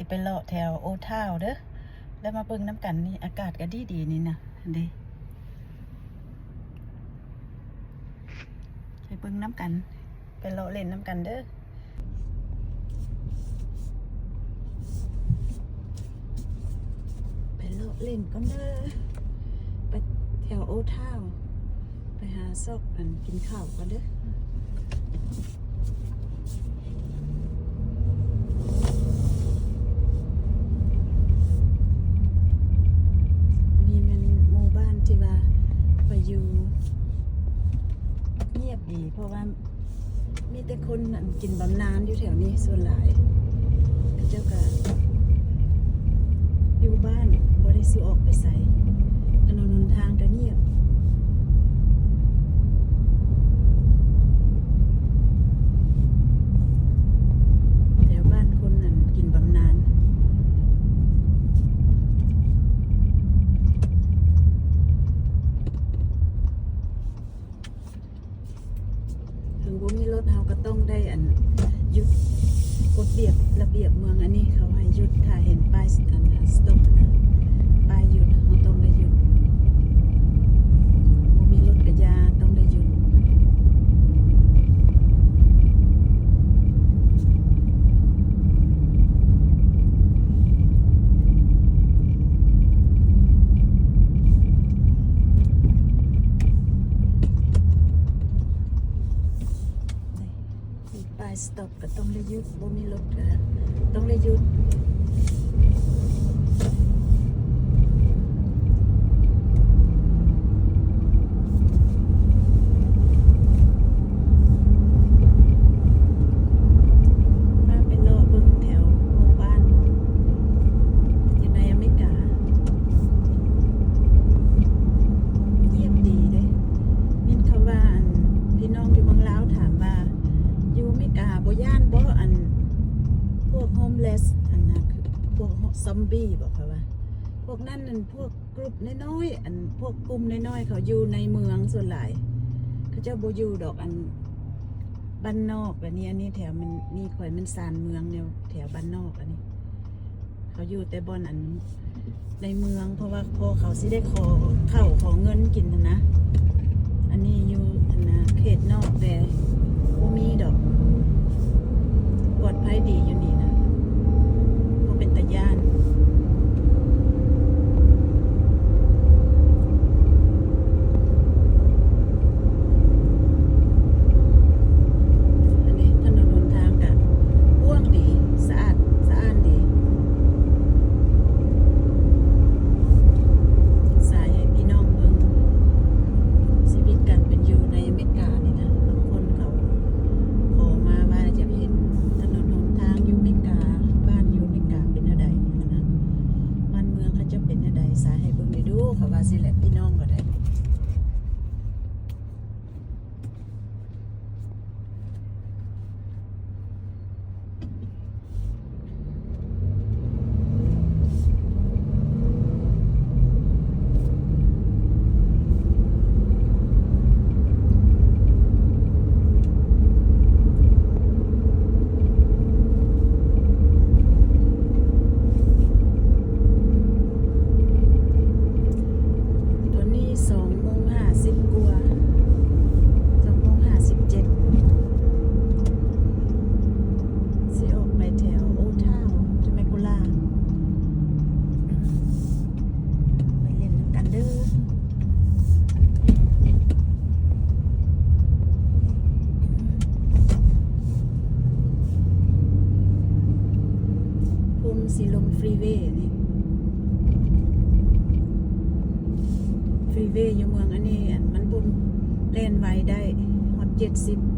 สิไปเลาะแถวโอทาวเด้อแล้วมาเบิ่งน้ำกันนี่อากาศก็ดีนี่นะเด้ไปเบิ่งน้ำกันไปเลาะเล่นน้ำกันเด้อไปเลาะเล่นกันเด้อไปแถวโอทาวไปหาซอกกันกินข้าวกันเด้อเพราะว่ามีแต่คนกินบำนาญอยู่แถวนี้ส่วนหลายเจ้าก็อยู่บ้านบ่ได้สิออกไปไสถนนหนทางก็เงียบแถวบ้านคนกินบำนาญบ่มีรถเฮาก็ต้องได้หยุดกฎระเบียบเมืองอันนี้เขาให้หยุดถ้าเห็นป้ายสต็อปป้ายหยุดเราต้องได้หยุดบ่มีรถกระยาต้องได้หยุดสต็อปก็ต้องได้หยุดบ่มีรถก็ต้องได้หยุดมาเป็นรอเบิ่งแถวหมู่บ้านอยู่ในอเมริกาเยี่ยมดีเด้มินเขาว่าพี่น้องอยู่เมืองลาวถามว่าอยู่อเมริกาบ่ย่านบ่พวกโฮมเลสนะคือพวกซอมบี้บอกเขาว่าพวกนั้นพวกกลุ่มน้อยๆพวกกลุ่มน้อยๆเขาอยู่ในเมืองส่วนหลายเขาเจ้าบ่อยู่ดอกบ้านนอกแบบนี้อันนี้แถวมันนี่ข่อยมันซานเมืองแนวแถวบ้านนอกอันนี้เขาอยู่แต่บ่อนในเมืองเพราะว่าพอเขาสิได้ขอเงินกินนะอันนี้อยู่เขตนอกแต่บ่มีดอกปลอดภัยดีอยู่นี่นะบ่เป็นตาย่านอันนี้ถนนหนทางก็กว้างดีสะอาดดีสายให้พี่น้องเบิ่งชีวิตการเป็นอยู่ในอเมริกานี่นะบางคนเขาขอมาว่าจะเห็นถนนหนทางอยู่อเมริกาบ้านอยู่อเมริกาเป็นอะไรนะบ้านเมืองเขาจะเป็นอะไรสายให้เบิ่งได้ดูเขาว่าสิแหละพี่น้องก็ได้สีลงฟรีเวย์นี่ฟรีเวย์อยู่เมืองอันนี้มันบุ่มเล่นไวได้ฮอต70